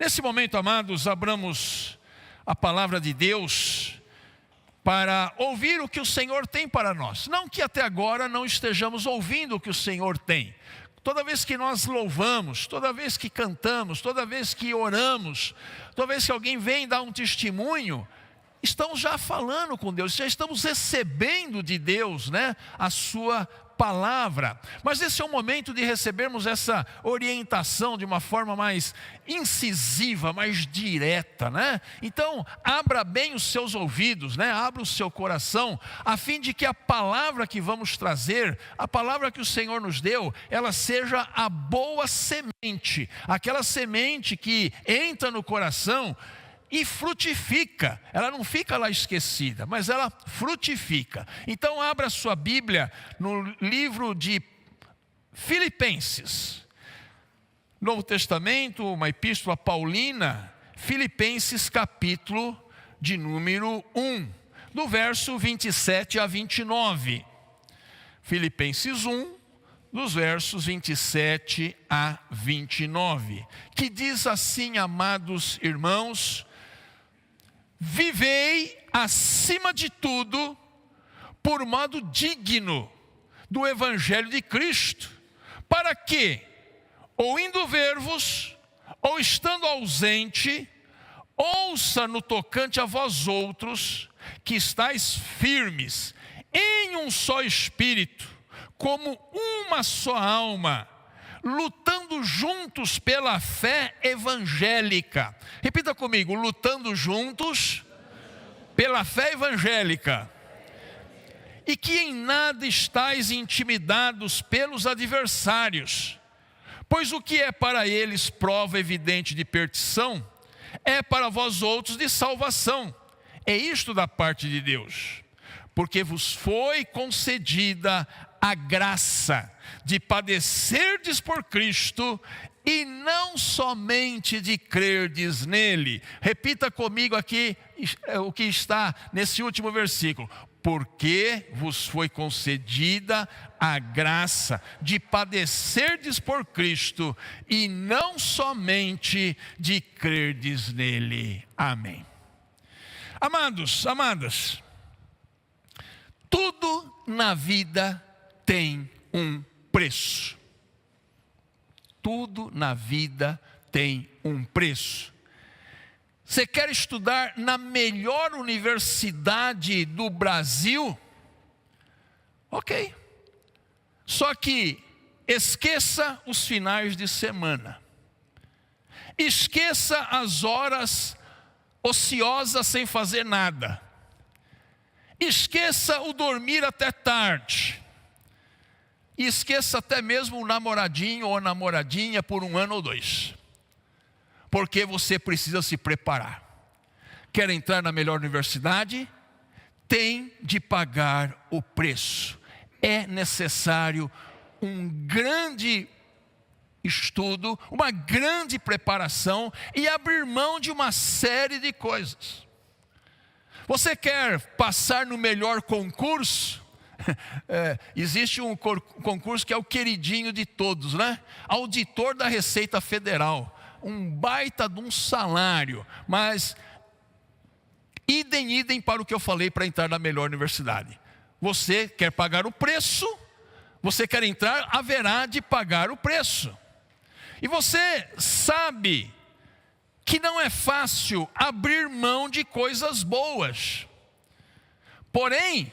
Nesse momento, amados, abramos a palavra de Deus para ouvir o que o Senhor tem para nós. Não que até agora não estejamos ouvindo o que o Senhor tem. Toda vez que nós louvamos, toda vez que cantamos, toda vez que oramos, toda vez que alguém vem dar um testemunho, estamos já falando com Deus, já estamos recebendo de Deus, a sua palavra. Mas esse é o momento de recebermos essa orientação de uma forma mais incisiva, mais direta, Então, abra bem os seus ouvidos, abra o seu coração, a fim de que a palavra que vamos trazer, a palavra que o Senhor nos deu, ela seja a boa semente, aquela semente que entra no coração e frutifica. Ela não fica lá esquecida, mas ela frutifica. Então abra sua Bíblia no livro de Filipenses, Novo Testamento, uma epístola paulina, Filipenses capítulo de número 1, do verso 27 a 29. Filipenses 1, dos versos 27 a 29, que diz assim: amados irmãos, vivei acima de tudo por modo digno do Evangelho de Cristo, para que, ou indo ver-vos, ou estando ausente, ouça no tocante a vós outros, que estáis firmes em um só espírito, como uma só alma, lutando juntos pela fé evangélica. Repita comigo: lutando juntos pela fé evangélica. E que em nada estáis intimidados pelos adversários, pois o que é para eles prova evidente de perdição, é para vós outros de salvação. É isto da parte de Deus, porque vos foi concedida a graça de padecerdes por Cristo, e não somente de crerdes nele. Repita comigo aqui o que está nesse último versículo: porque vos foi concedida a graça de padecerdes por Cristo, e não somente de crerdes nele. Amém. Amados, amadas, tudo na vida tem um preço. Tudo na vida tem um preço. Você quer estudar na melhor universidade do Brasil? Ok. Só que esqueça os finais de semana. Esqueça as horas ociosas sem fazer nada. Esqueça o dormir até tarde. E esqueça até mesmo o namoradinho ou namoradinha por 1 ano ou 2. Porque você precisa se preparar. Quer entrar na melhor universidade? Tem de pagar o preço. É necessário um grande estudo, uma grande preparação e abrir mão de uma série de coisas. Você quer passar no melhor concurso? Existe um concurso que é o queridinho de todos, Auditor da Receita Federal. Um baita de um salário, mas idem para o que eu falei para entrar na melhor universidade. Você quer pagar o preço, você quer entrar, haverá de pagar o preço. E você sabe que não é fácil abrir mão de coisas boas. Porém,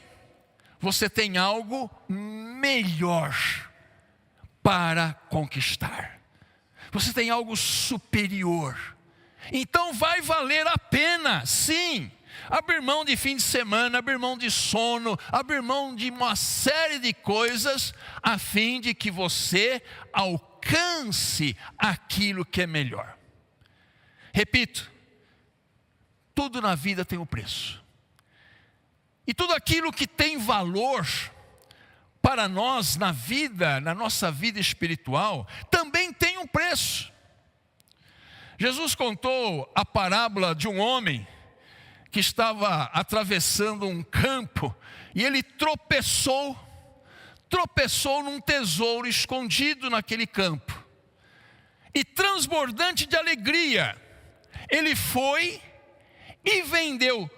você tem algo melhor para conquistar. Você tem algo superior. Então vai valer a pena, sim, abrir mão de fim de semana, abrir mão de sono, abrir mão de uma série de coisas, a fim de que você alcance aquilo que é melhor. Repito, tudo na vida tem um preço. E tudo aquilo que tem valor para nós na vida, na nossa vida espiritual, também tem um preço. Jesus contou a parábola de um homem que estava atravessando um campo e ele tropeçou num tesouro escondido naquele campo. E transbordante de alegria, ele foi e vendeu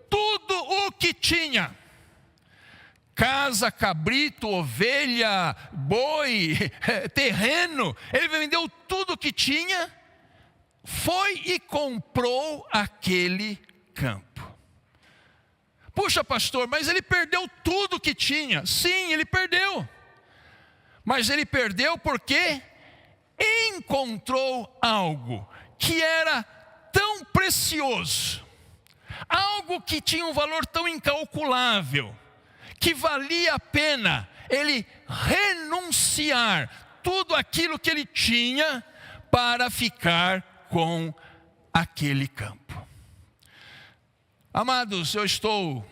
tudo o que tinha. Casa, cabrito, ovelha, boi, terreno. Ele vendeu tudo o que tinha, foi e comprou aquele campo. Puxa, pastor, mas ele perdeu tudo o que tinha. Sim, ele perdeu. Mas ele perdeu porque encontrou algo que era tão precioso, algo que tinha um valor tão incalculável, que valia a pena ele renunciar tudo aquilo que ele tinha para ficar com aquele campo. Amados, eu estou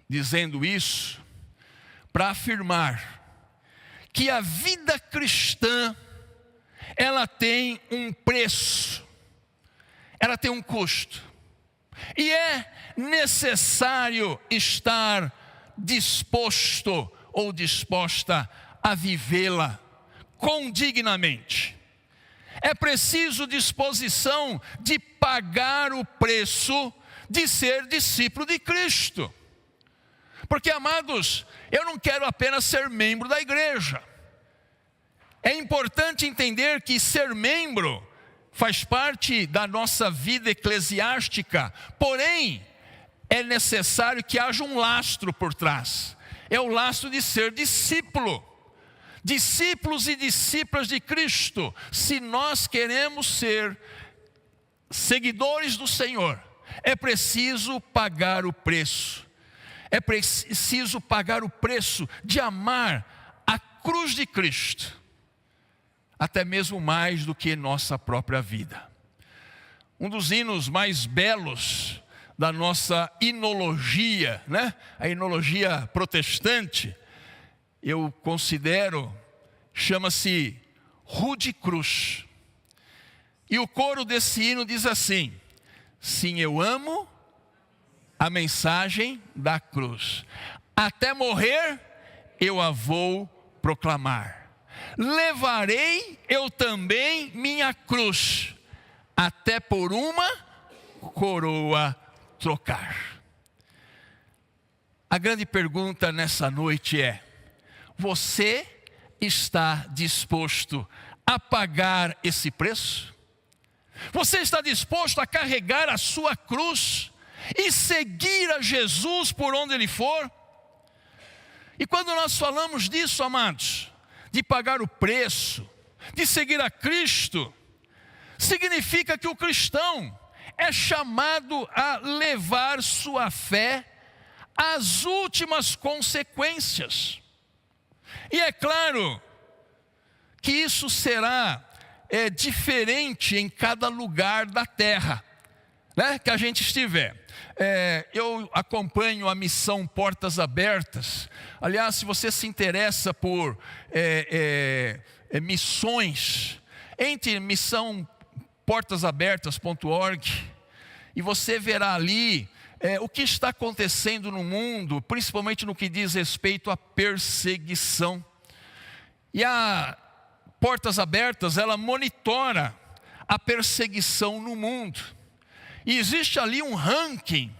dizendo isso para afirmar que a vida cristã, ela tem um preço, ela tem um custo, e é necessário estar disposto ou disposta a vivê-la condignamente. É preciso disposição de pagar o preço de ser discípulo de Cristo. Porque, amados, eu não quero apenas ser membro da igreja. É importante entender que ser membro faz parte da nossa vida eclesiástica, porém, é necessário que haja um lastro por trás. É o lastro de ser discípulo. Discípulos e discípulas de Cristo. Se nós queremos ser seguidores do Senhor, é preciso pagar o preço. É preciso pagar o preço de amar a cruz de Cristo, até mesmo mais do que nossa própria vida. Um dos hinos mais belos da nossa hinologia, né? A hinologia protestante, eu considero, chama-se Rude Cruz. E o coro desse hino diz assim: sim, eu amo a mensagem da cruz, até morrer eu a vou proclamar. Levarei eu também minha cruz, até por uma coroa trocar. A grande pergunta nessa noite é: você está disposto a pagar esse preço? Você está disposto a carregar a sua cruz e seguir a Jesus por onde Ele for? E quando nós falamos disso, amados, de pagar o preço, de seguir a Cristo, significa que o cristão é chamado a levar sua fé às últimas consequências. E é claro que isso será diferente em cada lugar da terra, né, que a gente estiver. Eu acompanho a missão Portas Abertas. Aliás, se você se interessa por missões, entre missão portasabertas.org e você verá ali o que está acontecendo no mundo, principalmente no que diz respeito à perseguição. E a Portas Abertas, ela monitora a perseguição no mundo. E existe ali um ranking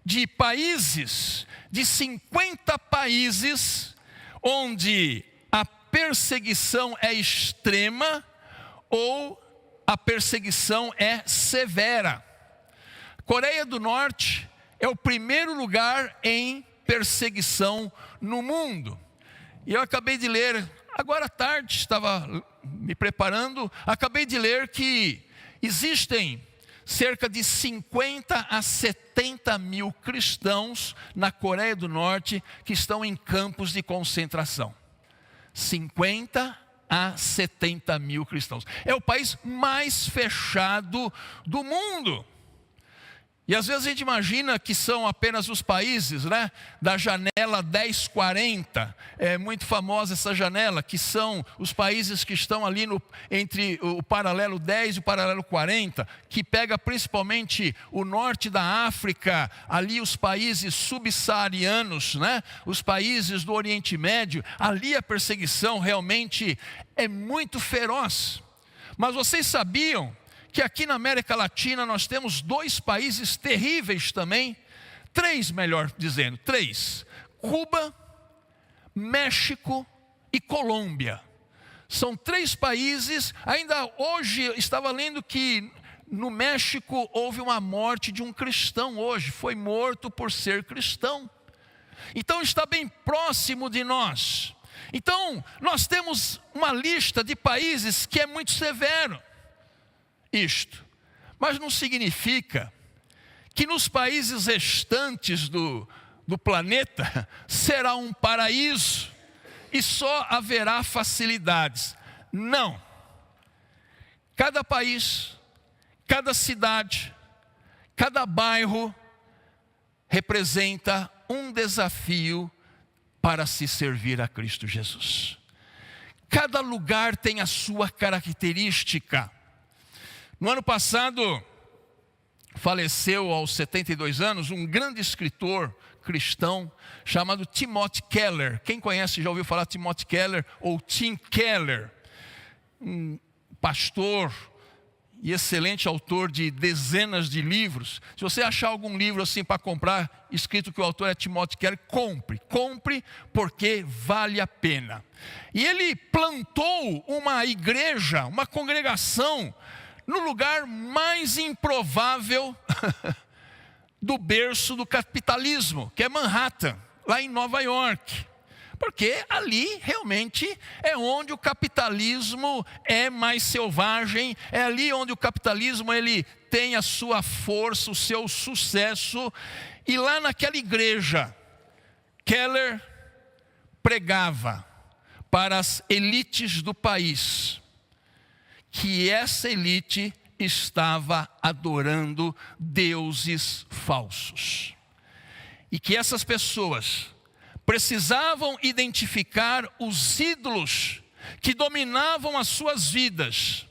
de países, de 50 países, onde a perseguição é extrema ou a perseguição é severa. Coreia do Norte é o primeiro lugar em perseguição no mundo. E eu acabei de ler, agora à tarde, estava me preparando, acabei de ler que existem cerca de 50 a 70 mil cristãos na Coreia do Norte que estão em campos de concentração. 50 a 70 mil cristãos. É o país mais fechado do mundo. E às vezes a gente imagina que são apenas os países, né, da janela 1040, é muito famosa essa janela, que são os países que estão ali entre o paralelo 10 e o paralelo 40, que pega principalmente o norte da África, ali os países subsaarianos, né, os países do Oriente Médio. Ali a perseguição realmente é muito feroz. Mas vocês sabiam que aqui na América Latina nós temos 2 países terríveis também, 3 melhor dizendo, 3, Cuba, México e Colômbia. São 3 países, ainda hoje estava lendo que no México houve uma morte de um cristão hoje, foi morto por ser cristão. Então está bem próximo de nós. Então nós temos uma lista de países que é muito severo. Isto, mas não significa que nos países restantes do planeta será um paraíso e só haverá facilidades. Não. Cada país, cada cidade, cada bairro representa um desafio para se servir a Cristo Jesus. Cada lugar tem a sua característica. No ano passado, faleceu aos 72 anos um grande escritor cristão chamado Timothy Keller. Quem conhece já ouviu falar de Timothy Keller ou Tim Keller? Um pastor e excelente autor de dezenas de livros. Se você achar algum livro assim para comprar, escrito que o autor é Timothy Keller, compre porque vale a pena. E ele plantou uma igreja, uma congregação, no lugar mais improvável do berço do capitalismo, que é Manhattan, lá em Nova York. Porque ali realmente é onde o capitalismo é mais selvagem, é ali onde o capitalismo ele tem a sua força, o seu sucesso. E lá naquela igreja, Keller pregava para as elites do país que essa elite estava adorando deuses falsos. E que essas pessoas precisavam identificar os ídolos que dominavam as suas vidas,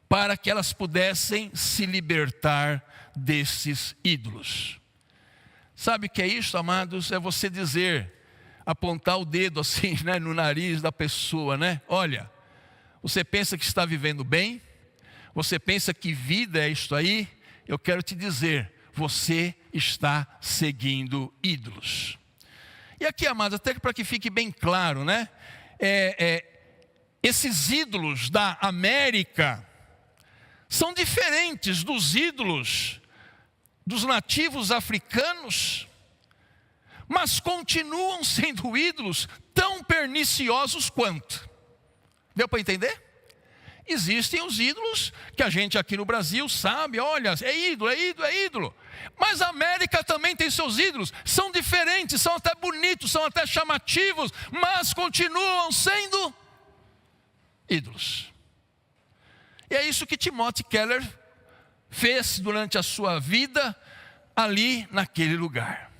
para que elas pudessem se libertar desses ídolos. Sabe o que é isso, amados? É você dizer, apontar o dedo assim, né, no nariz da pessoa, né? Olha, você pensa que está vivendo bem? Você pensa que vida é isto aí? Eu quero te dizer, você está seguindo ídolos. E aqui, amados, até para que fique bem claro, né? Esses ídolos da América são diferentes dos ídolos dos nativos africanos, mas continuam sendo ídolos tão perniciosos quanto. Deu para entender? Existem os ídolos que a gente aqui no Brasil sabe, olha, é ídolo, é ídolo, é ídolo. Mas a América também tem seus ídolos, são diferentes, são até bonitos, são até chamativos, mas continuam sendo ídolos. E é isso que Timothy Keller fez durante a sua vida ali naquele lugar.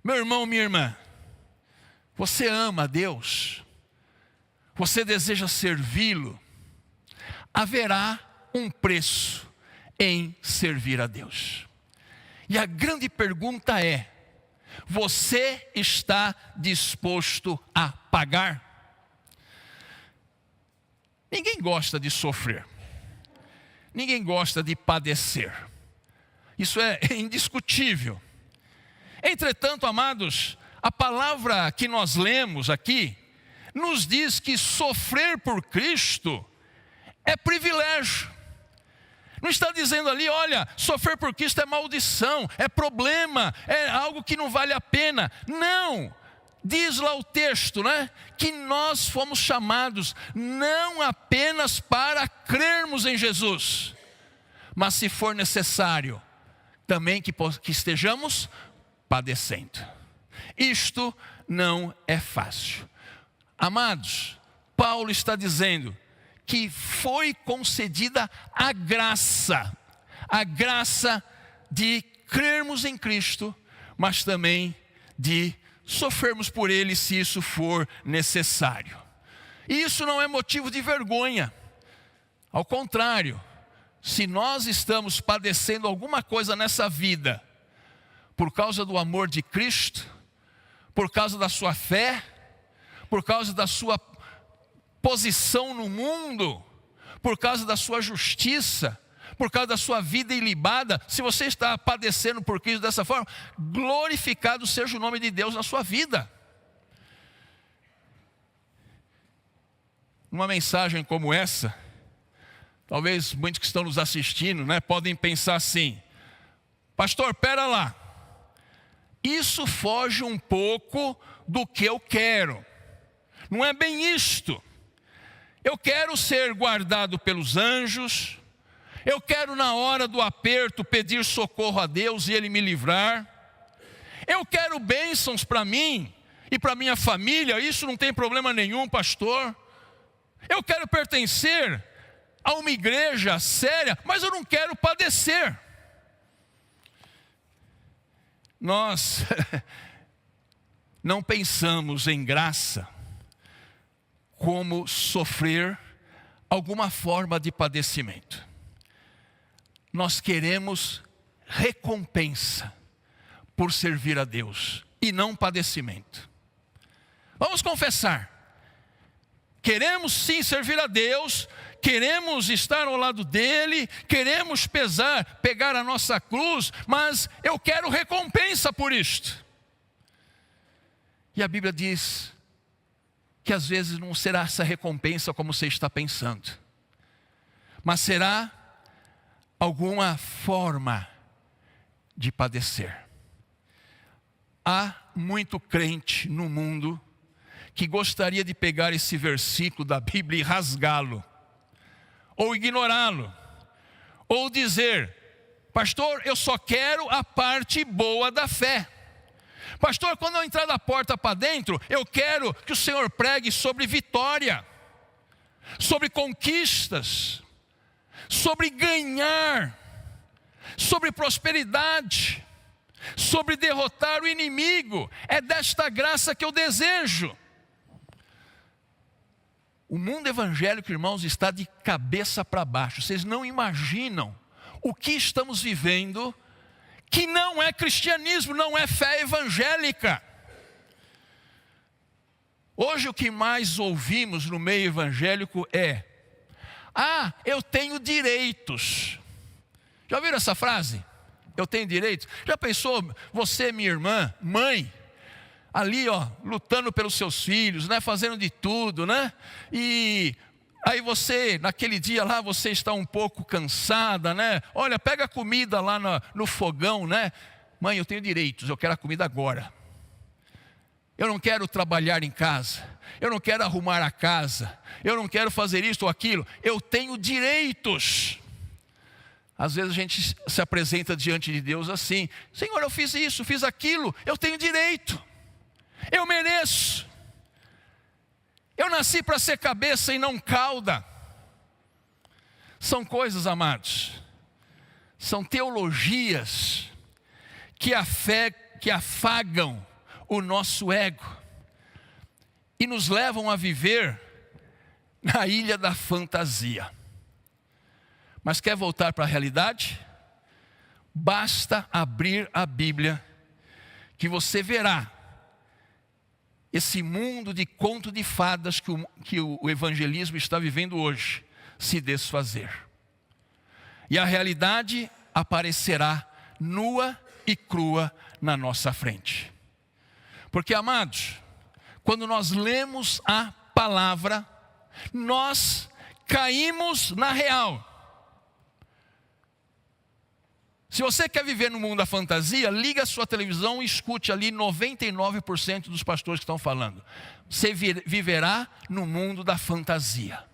Meu irmão, minha irmã, você ama a Deus? Você deseja servi-lo? Haverá um preço em servir a Deus. E a grande pergunta é: você está disposto a pagar? Ninguém gosta de sofrer. Ninguém gosta de padecer. Isso é indiscutível. Entretanto, amados, a palavra que nós lemos aqui nos diz que sofrer por Cristo é privilégio. Não está dizendo ali, olha, sofrer por Cristo é maldição, é problema, é algo que não vale a pena. Não, diz lá o texto, né? Que nós fomos chamados não apenas para crermos em Jesus, mas se for necessário, também que estejamos padecendo. Isto não é fácil. Amados, Paulo está dizendo que foi concedida a graça de crermos em Cristo, mas também de sofrermos por Ele se isso for necessário. E isso não é motivo de vergonha. Ao contrário, se nós estamos padecendo alguma coisa nessa vida, por causa do amor de Cristo, por causa da sua fé, por causa da sua posição no mundo, por causa da sua justiça, por causa da sua vida ilibada, se você está padecendo por Cristo dessa forma, glorificado seja o nome de Deus na sua vida. Numa mensagem como essa, talvez muitos que estão nos assistindo, podem pensar assim: pastor, pera lá, isso foge um pouco do que eu quero. Não é bem isto. Eu quero ser guardado pelos anjos. Eu quero na hora do aperto pedir socorro a Deus e Ele me livrar. Eu quero bênçãos para mim e para minha família. Isso não tem problema nenhum, pastor. Eu quero pertencer a uma igreja séria, mas eu não quero padecer. Nós não pensamos em graça como sofrer alguma forma de padecimento. Nós queremos recompensa por servir a Deus e não padecimento. Vamos confessar. Queremos sim servir a Deus, queremos estar ao lado dEle, queremos pegar a nossa cruz, mas eu quero recompensa por isto. E a Bíblia diz que às vezes não será essa recompensa como você está pensando, mas será alguma forma de padecer. Há muito crente no mundo que gostaria de pegar esse versículo da Bíblia e rasgá-lo, ou ignorá-lo, ou dizer: pastor, eu só quero a parte boa da fé. Pastor, quando eu entrar da porta para dentro, eu quero que o Senhor pregue sobre vitória, sobre conquistas, sobre ganhar, sobre prosperidade, sobre derrotar o inimigo. É desta graça que eu desejo. O mundo evangélico, irmãos, está de cabeça para baixo. Vocês não imaginam o que estamos vivendo, que não é cristianismo, não é fé evangélica. Hoje o que mais ouvimos no meio evangélico é: eu tenho direitos. Já ouviram essa frase? Eu tenho direitos. Já pensou, você, minha irmã, mãe, ali lutando pelos seus filhos, fazendo de tudo, e aí você, naquele dia lá, você está um pouco cansada, olha, pega a comida lá no fogão, mãe, eu tenho direitos, eu quero a comida agora. Eu não quero trabalhar em casa, eu não quero arrumar a casa, eu não quero fazer isto ou aquilo, eu tenho direitos. Às vezes a gente se apresenta diante de Deus assim: Senhor, eu fiz isso, fiz aquilo, eu tenho direito. Eu mereço. Eu nasci para ser cabeça e não cauda. São coisas, amados, são teologias que afagam o nosso ego e nos levam a viver na ilha da fantasia. Mas quer voltar para a realidade? Basta abrir a Bíblia que você verá esse mundo de conto de fadas que o evangelismo está vivendo hoje se desfazer. E a realidade aparecerá nua e crua na nossa frente. Porque, amados, quando nós lemos a palavra, nós caímos na real. Se você quer viver no mundo da fantasia, liga a sua televisão e escute ali 99% dos pastores que estão falando. Você viverá no mundo da fantasia,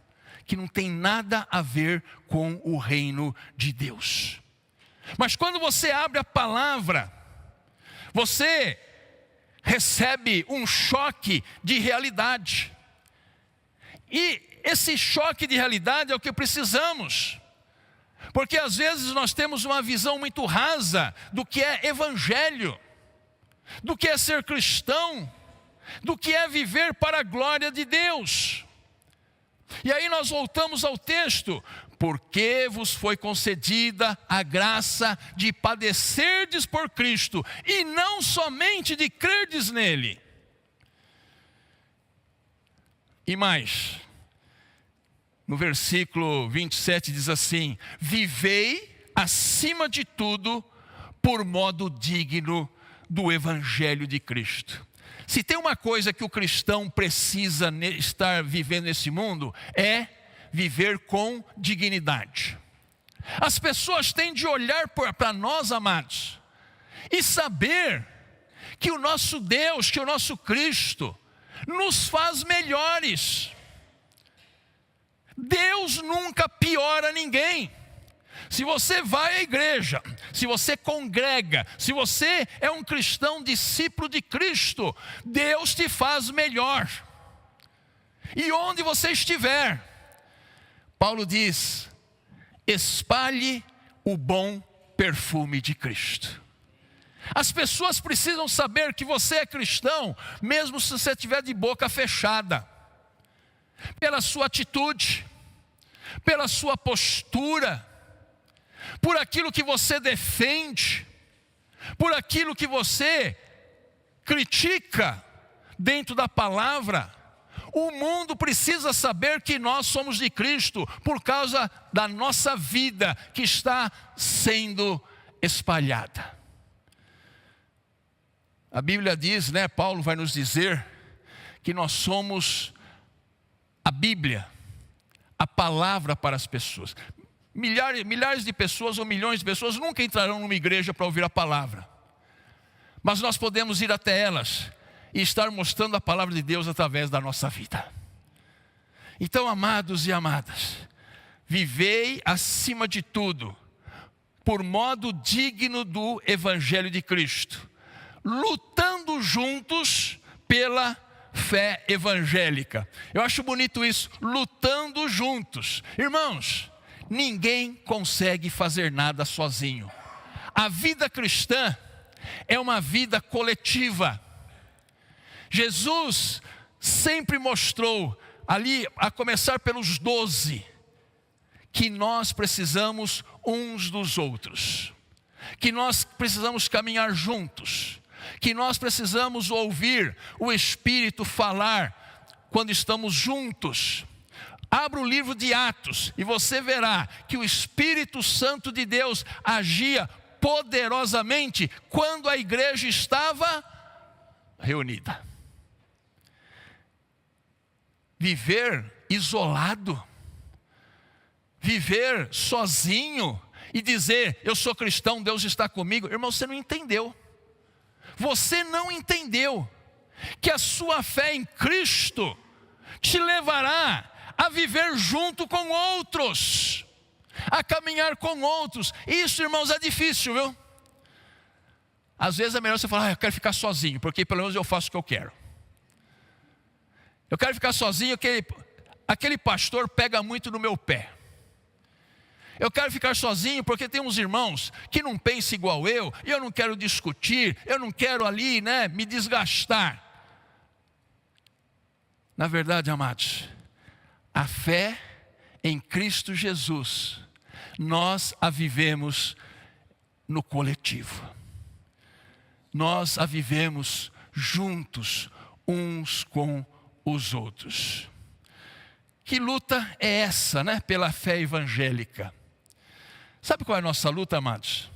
que não tem nada a ver com o reino de Deus. Mas quando você abre a palavra, você recebe um choque de realidade. E esse choque de realidade é o que precisamos. Porque às vezes nós temos uma visão muito rasa do que é evangelho, do que é ser cristão, do que é viver para a glória de Deus. E aí nós voltamos ao texto: porque vos foi concedida a graça de padecerdes por Cristo, e não somente de crerdes nele. E mais, no versículo 27 diz assim: vivei acima de tudo por modo digno do Evangelho de Cristo. Se tem uma coisa que o cristão precisa estar vivendo nesse mundo, é viver com dignidade. As pessoas têm de olhar para nós, amados, e saber que o nosso Deus, que o nosso Cristo, nos faz melhores. Deus nunca piora ninguém. Se você vai à igreja, se você congrega, se você é um cristão discípulo de Cristo, Deus te faz melhor. E onde você estiver, Paulo diz: espalhe o bom perfume de Cristo. As pessoas precisam saber que você é cristão, mesmo se você estiver de boca fechada, pela sua atitude, pela sua postura, por aquilo que você defende, por aquilo que você critica dentro da palavra. O mundo precisa saber que nós somos de Cristo por causa da nossa vida que está sendo espalhada. A Bíblia diz, Paulo vai nos dizer que nós somos a Bíblia, a palavra para as pessoas. Milhares de pessoas ou milhões de pessoas nunca entrarão numa igreja para ouvir a palavra. Mas nós podemos ir até elas e estar mostrando a palavra de Deus através da nossa vida. Então, amados e amadas, vivei acima de tudo, por modo digno do Evangelho de Cristo, lutando juntos pela fé evangélica. Eu acho bonito isso, lutando juntos. Irmãos, ninguém consegue fazer nada sozinho. A vida cristã é uma vida coletiva. Jesus sempre mostrou, ali a começar pelos 12, que nós precisamos uns dos outros, que nós precisamos caminhar juntos, que nós precisamos ouvir o Espírito falar quando estamos juntos. Abra o livro de Atos e você verá que o Espírito Santo de Deus agia poderosamente quando a igreja estava reunida. Viver isolado, viver sozinho e dizer: eu sou cristão, Deus está comigo. Irmão, você não entendeu. Você não entendeu que a sua fé em Cristo te levará a viver junto com outros, a caminhar com outros. Isso, irmãos, é difícil, viu? Às vezes é melhor você falar: eu quero ficar sozinho, porque pelo menos eu faço o que eu quero. Eu quero ficar sozinho, aquele pastor pega muito no meu pé. Eu quero ficar sozinho porque tem uns irmãos que não pensam igual eu, e eu não quero discutir, eu não quero ali, me desgastar. Na verdade, amados, a fé em Cristo Jesus, nós a vivemos no coletivo. Nós a vivemos juntos, uns com os outros. Que luta é essa, pela fé evangélica? Sabe qual é a nossa luta, amados?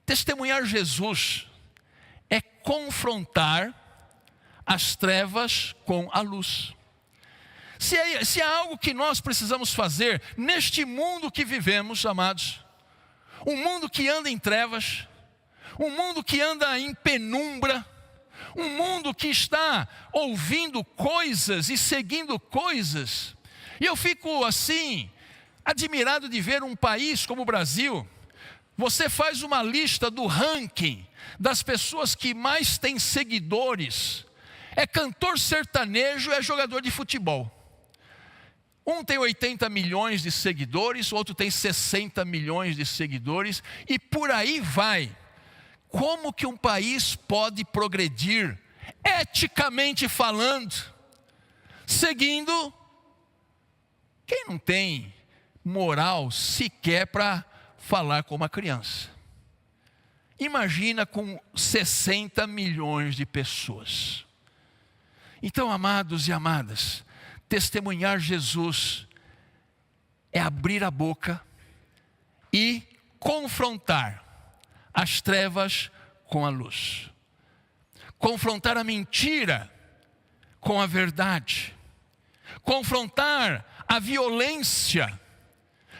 Testemunhar Jesus é confrontar as trevas com a luz. Se há algo que nós precisamos fazer neste mundo que vivemos, amados, um mundo que anda em trevas, um mundo que anda em penumbra, um mundo que está ouvindo coisas e seguindo coisas, e eu fico assim, admirado de ver um país como o Brasil. Você faz uma lista do ranking das pessoas que mais têm seguidores, é cantor sertanejo, é jogador de futebol. Um tem 80 milhões de seguidores, o outro tem 60 milhões de seguidores, e por aí vai. Como que um país pode progredir, eticamente falando, seguindo quem não tem moral sequer para falar com uma criança? Imagina com 60 milhões de pessoas. Então, amados e amadas, testemunhar Jesus é abrir a boca e confrontar as trevas com a luz. Confrontar a mentira com a verdade. Confrontar a violência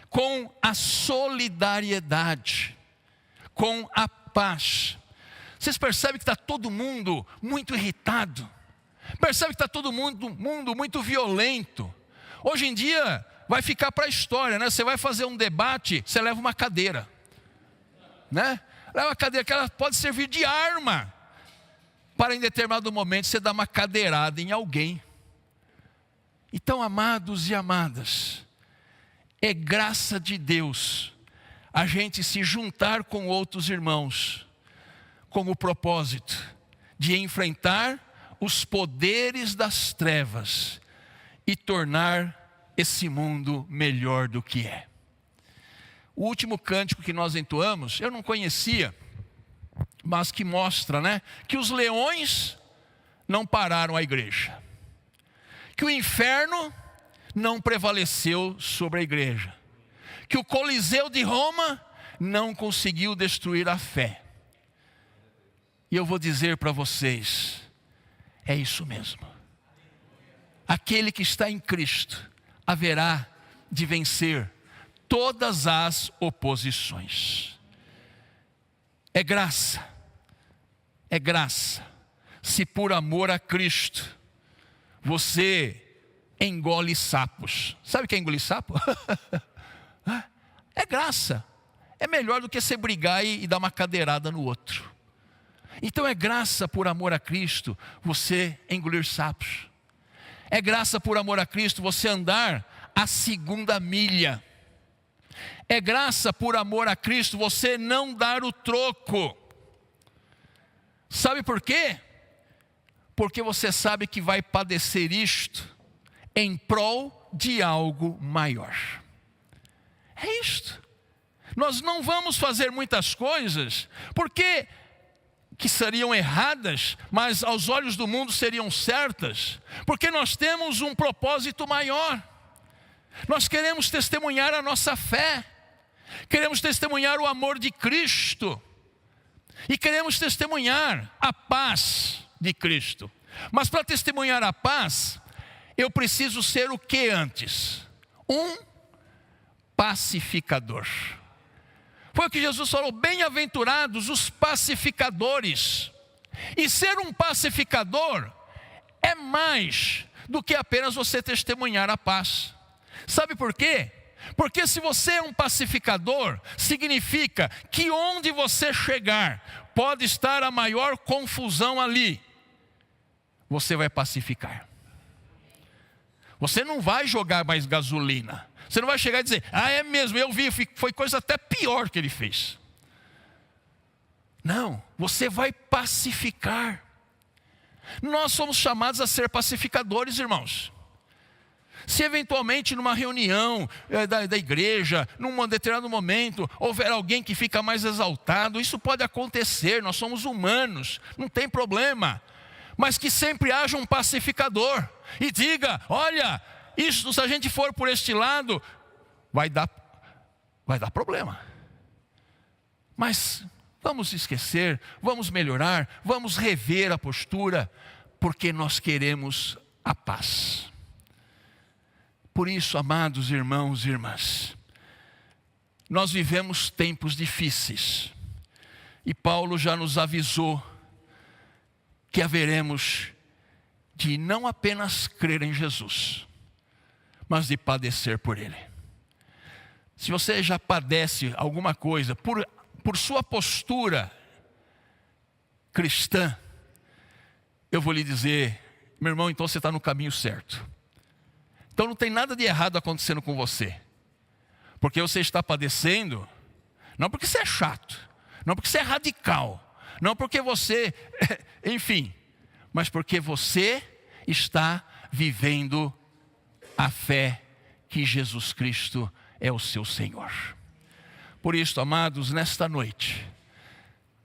com a solidariedade, com a paz. Vocês percebem que está todo mundo muito irritado? Percebe que está todo mundo muito violento? Hoje em dia vai ficar para a história, né? Você vai fazer um debate, você leva uma cadeira, né? Leva uma cadeira que ela pode servir de arma para em determinado momento você dar uma cadeirada em alguém. Então, amados e amadas, é graça de Deus a gente se juntar com outros irmãos com o propósito de enfrentar os poderes das trevas e tornar esse mundo melhor do que é. O último cântico que nós entoamos, eu não conhecia, mas que mostra, né, que os leões não pararam a igreja, que o inferno não prevaleceu sobre a igreja, que o Coliseu de Roma não conseguiu destruir a fé. E eu vou dizer para vocês, é isso mesmo. Aquele que está em Cristo haverá de vencer todas as oposições. É graça, se por amor a Cristo você engole sapos. Sabe o que é engolir sapo? É graça, é melhor do que você brigar e dar uma cadeirada no outro. Então é graça por amor a Cristo você engolir sapos. É graça por amor a Cristo você andar a segunda milha. É graça por amor a Cristo você não dar o troco. Sabe por quê? Porque você sabe que vai padecer isto em prol de algo maior. É isto. Nós não vamos fazer muitas coisas porque que seriam erradas, mas aos olhos do mundo seriam certas, porque nós temos um propósito maior. Nós queremos testemunhar a nossa fé, queremos testemunhar o amor de Cristo, e queremos testemunhar a paz de Cristo. Mas para testemunhar a paz, eu preciso ser o que antes? Um pacificador. Foi o que Jesus falou, bem-aventurados os pacificadores. E ser um pacificador é mais do que apenas você testemunhar a paz. Sabe por quê? Porque se você é um pacificador, significa que onde você chegar, pode estar a maior confusão ali, você vai pacificar. Você não vai jogar mais gasolina. Você não vai chegar e dizer, é mesmo, eu vi, foi coisa até pior que ele fez. Não, você vai pacificar. Nós somos chamados a ser pacificadores, irmãos. Se eventualmente numa reunião da igreja, num determinado momento, houver alguém que fica mais exaltado, isso pode acontecer, nós somos humanos, não tem problema. Mas que sempre haja um pacificador e diga, olha, isso, se a gente for por este lado, vai dar problema. Mas vamos esquecer, vamos melhorar, vamos rever a postura, porque nós queremos a paz. Por isso, amados irmãos e irmãs, nós vivemos tempos difíceis. E Paulo já nos avisou que haveremos de não apenas crer em Jesus, mas de padecer por Ele. Se você já padece alguma coisa por sua postura cristã, eu vou lhe dizer, meu irmão, então você está no caminho certo. Então não tem nada de errado acontecendo com você, porque você está padecendo, não porque você é chato, não porque você é radical, não porque você, enfim, mas porque você está vivendo a fé que Jesus Cristo é o seu Senhor. Por isso, amados, nesta noite,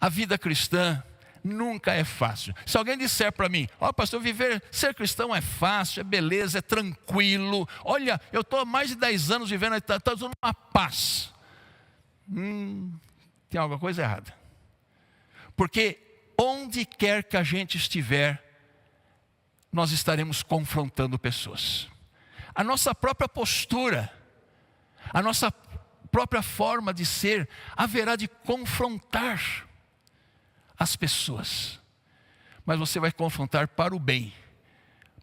a vida cristã nunca é fácil. Se alguém disser para mim, ó pastor, ser cristão é fácil, é beleza, é tranquilo. Olha, eu estou há mais de 10 anos vivendo, está tudo numa paz. Tem alguma coisa errada. Porque onde quer que a gente estiver, nós estaremos confrontando pessoas. A nossa própria postura, a nossa própria forma de ser, haverá de confrontar as pessoas. Mas você vai confrontar para o bem,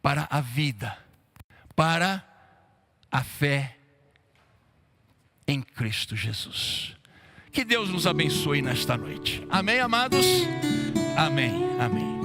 para a vida, para a fé em Cristo Jesus. Que Deus nos abençoe nesta noite. Amém, amados? Amém, amém.